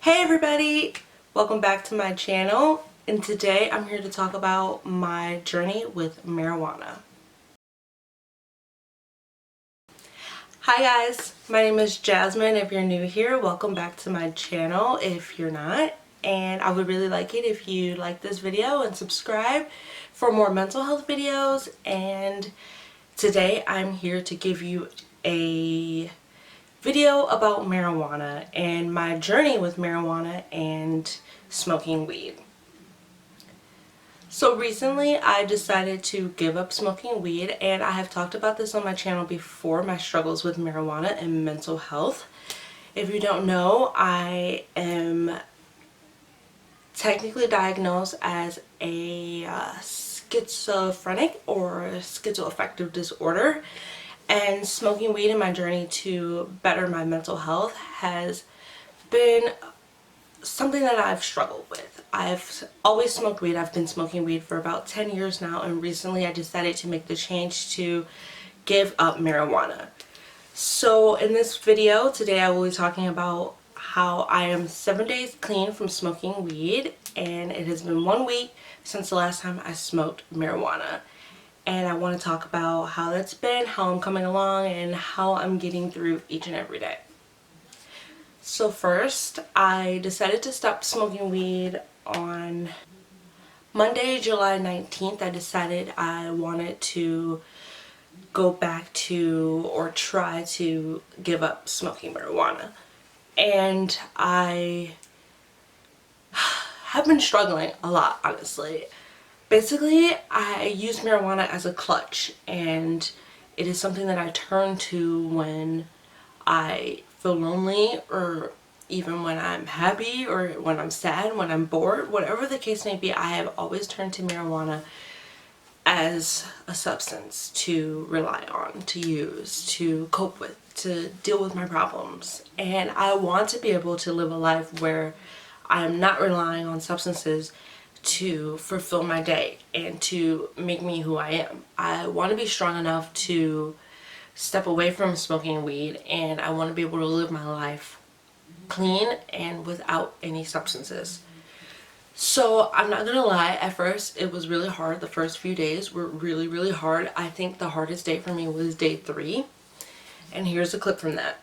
Hey everybody! Welcome back to my channel, and today I'm here to talk about my journey with marijuana. Hi guys, my name is Jasmine. If you're new here, welcome back to my channel if you're not. And I would really like it if you like this video and subscribe for more mental health videos. And today I'm here to give you a video about marijuana and my journey with marijuana and smoking weed. So recently I decided to give up smoking weed, and I have talked about this on my channel before, my struggles with marijuana and mental health. If you don't know, I am technically diagnosed as a schizophrenic or schizoaffective disorder. And smoking weed in my journey to better my mental health has been something that I've struggled with. I've always smoked weed. I've been smoking weed for about 10 years now, and recently I decided to make the change to give up marijuana. So in this video today I will be talking about how I am 7 days clean from smoking weed, and it has been 1 week since the last time I smoked marijuana. And I want to talk about how that's been, how I'm coming along, and how I'm getting through each and every day. So first, I decided to stop smoking weed on Monday, July 19th. I decided I wanted to go back to or try to give up smoking marijuana. And I have been struggling a lot, honestly. Basically, I use marijuana as a crutch, and it is something that I turn to when I feel lonely, or even when I'm happy, or when I'm sad, when I'm bored, whatever the case may be. I have always turned to marijuana as a substance to rely on, to use, to cope with, to deal with my problems. And I want to be able to live a life where I am not relying on substances to fulfill my day and to make me who I am. I want to be strong enough to step away from smoking weed, and I want to be able to live my life clean and without any substances. So I'm not gonna lie, at first it was really hard. The first few days were really hard. I think the hardest day for me was day 3, and here's a clip from that.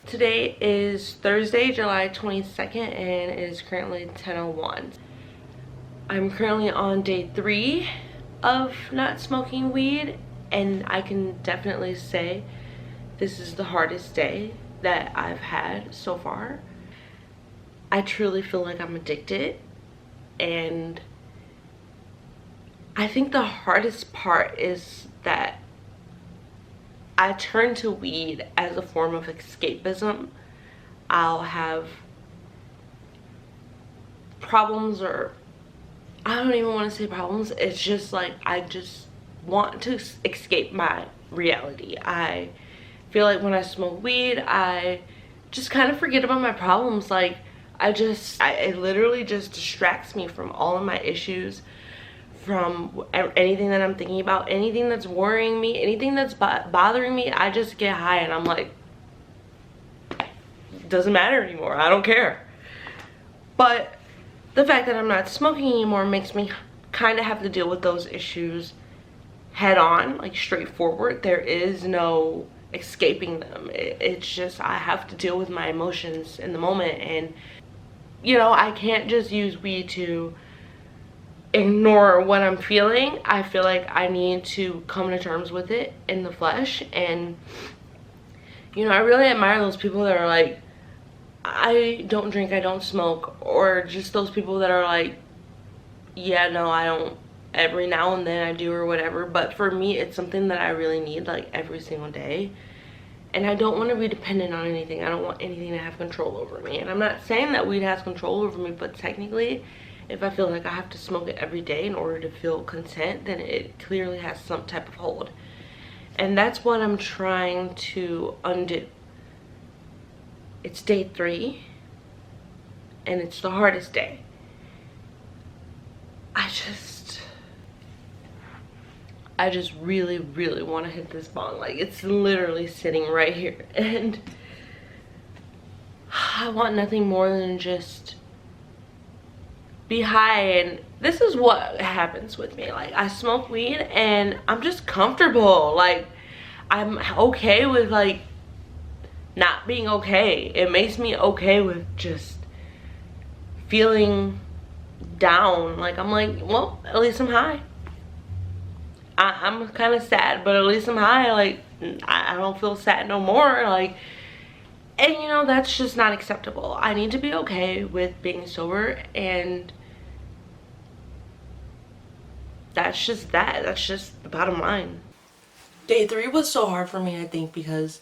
Today is Thursday, July 22nd, and it is currently 10:01. I'm currently on day 3 of not smoking weed, and I can definitely say this is the hardest day that I've had so far. I truly feel like I'm addicted, and I think the hardest part is that I turn to weed as a form of escapism. I'll have problems, or I don't even want to say problems. It's just like I just want to escape my reality. I feel like when I smoke weed, I just kind of forget about my problems. Like it literally just distracts me from all of my issues, from anything that I'm thinking about, anything that's worrying me, anything that's bothering me. I just get high and I'm like, it doesn't matter anymore. I don't care. But the fact that I'm not smoking anymore makes me kind of have to deal with those issues head on, like straightforward. There is no escaping them. It's just I have to deal with my emotions in the moment, and you know, I can't just use weed to ignore what I'm feeling. I feel like I need to come to terms with it in the flesh. And you know, I really admire those people that are like, I don't drink, I don't smoke, or just those people that are like, yeah, no, I don't, every now and then I do, or whatever. But for me, it's something that I really need, like every single day. And I don't want to be dependent on anything. I don't want anything to have control over me. And I'm not saying that weed has control over me, but technically, if I feel like I have to smoke it every day in order to feel content, then it clearly has some type of hold. And that's what I'm trying to undo. It's day 3, and it's the hardest day. I just really want to hit this bong. Like, it's literally sitting right here, and I want nothing more than just be high. And this is what happens with me. Like, I smoke weed and I'm just comfortable. Like, I'm okay with like not being okay. It makes me okay with just feeling down. Like, I'm like, well, at least I'm high. I'm kind of sad, but at least I'm high. Like, I don't feel sad no more. Like, and you know, that's just not acceptable. I need to be okay with being sober, and that's just that. That's just the bottom line. Day 3 was so hard for me, I think, because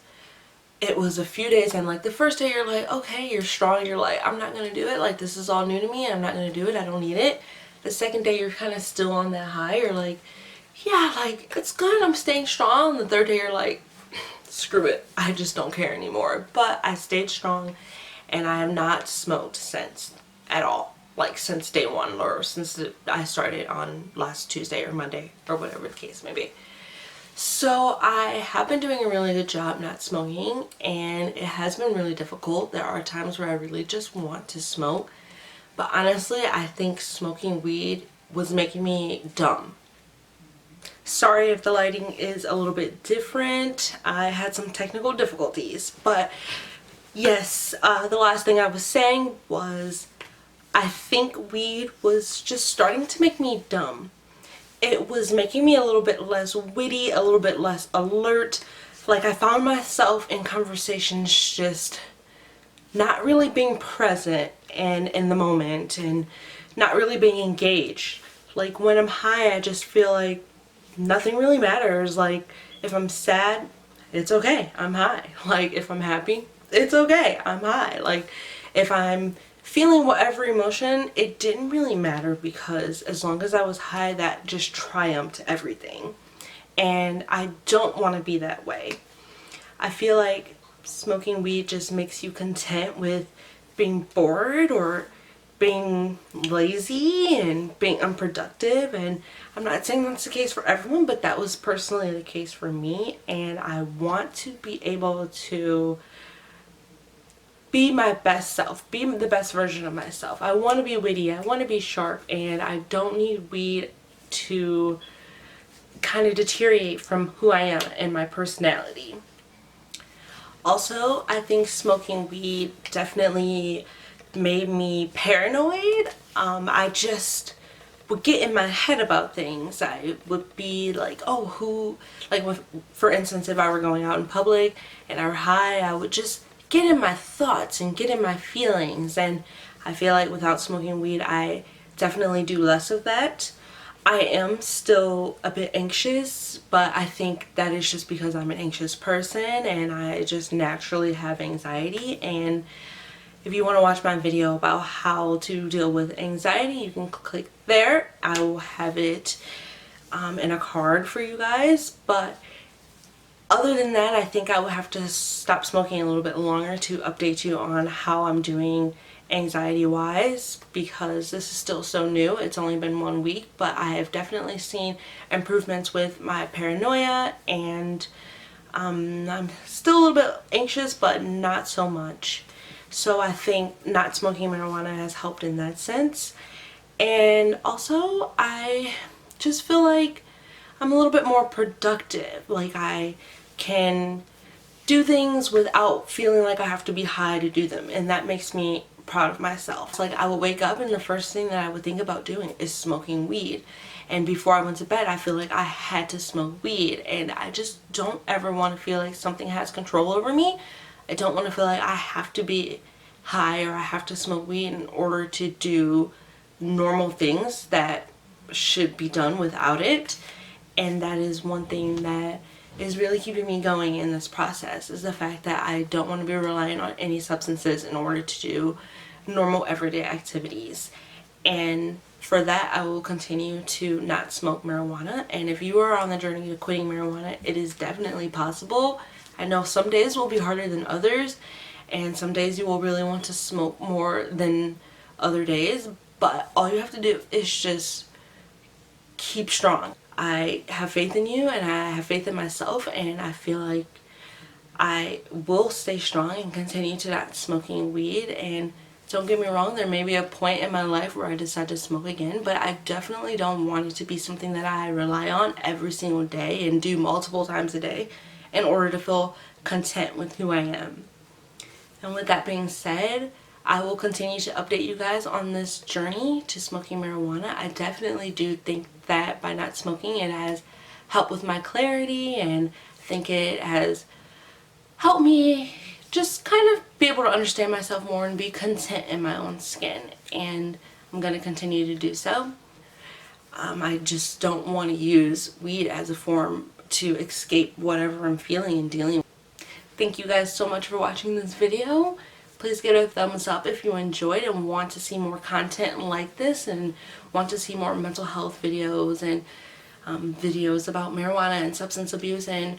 it was a few days, and like the first day you're like, okay, you're strong, you're like, I'm not gonna do it, like this is all new to me, I'm not gonna do it, I don't need it. The second day you're kind of still on that high, you're like, yeah, like it's good, I'm staying strong. The third day you're like, screw it, I just don't care anymore. But I stayed strong, and I have not smoked since at all, like since day 1, or since I started on last Tuesday or Monday or whatever the case may be. So I have been doing a really good job not smoking, and it has been really difficult. There are times where I really just want to smoke, but honestly I think smoking weed was making me dumb. Sorry if the lighting is a little bit different. I had some technical difficulties, but yes, the last thing I was saying was I think weed was just starting to make me dumb. It was making me a little bit less witty, a little bit less alert. Like, I found myself in conversations just not really being present and in the moment, and not really being engaged. Like, when I'm high, I just feel like nothing really matters. Like, if I'm sad, it's okay, I'm high. Like, if I'm happy, it's okay, I'm high. Like, if I'm feeling whatever emotion, it didn't really matter, because as long as I was high, that just triumphed everything. And I don't want to be that way. I feel like smoking weed just makes you content with being bored or being lazy and being unproductive, and I'm not saying that's the case for everyone, but that was personally the case for me. And I want to be able to be my best self, be the best version of myself. I want to be witty, I want to be sharp, and I don't need weed to kind of deteriorate from who I am and my personality. Also, I think smoking weed definitely made me paranoid. I just would get in my head about things. I would be like, oh, who, like, for instance, if I were going out in public and I were high, I would just get in my thoughts and get in my feelings. And I feel like without smoking weed, I definitely do less of that. I am still a bit anxious, but I think that is just because I'm an anxious person and I just naturally have anxiety. And if you want to watch my video about how to deal with anxiety, you can click there. I will have it in a card for you guys. But other than that, I think I will have to stop smoking a little bit longer to update you on how I'm doing anxiety wise, because this is still so new. It's only been 1 week, but I have definitely seen improvements with my paranoia, and I'm still a little bit anxious, but not so much. So I think not smoking marijuana has helped in that sense. And also, I just feel like I'm a little bit more productive. Like, I can do things without feeling like I have to be high to do them, and that makes me proud of myself. It's like I would wake up and the first thing that I would think about doing is smoking weed. And before I went to bed, I feel like I had to smoke weed, and I just don't ever want to feel like something has control over me. I don't want to feel like I have to be high or I have to smoke weed in order to do normal things that should be done without it. And that is one thing that is really keeping me going in this process, is the fact that I don't want to be relying on any substances in order to do normal everyday activities. And for that, I will continue to not smoke marijuana. And if you are on the journey to quitting marijuana, it is definitely possible. I know some days will be harder than others, and some days you will really want to smoke more than other days, but all you have to do is just keep strong. I have faith in you, and I have faith in myself, and I feel like I will stay strong and continue to not smoking weed, and don't get me wrong, there may be a point in my life where I decide to smoke again, but I definitely don't want it to be something that I rely on every single day and do multiple times a day in order to feel content with who I am. And with that being said, I will continue to update you guys on this journey to smoking marijuana. I definitely do think that by not smoking, it has helped with my clarity, and I think it has helped me just kind of be able to understand myself more and be content in my own skin. And I'm going to continue to do so. I just don't want to use weed as a form to escape whatever I'm feeling and dealing with. Thank you guys so much for watching this video. Please give it a thumbs up if you enjoyed and want to see more content like this, and want to see more mental health videos and videos about marijuana and substance abuse. And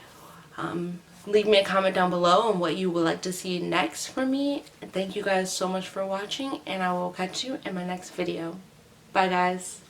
leave me a comment down below on what you would like to see next from me. Thank you guys so much for watching, and I will catch you in my next video. Bye guys.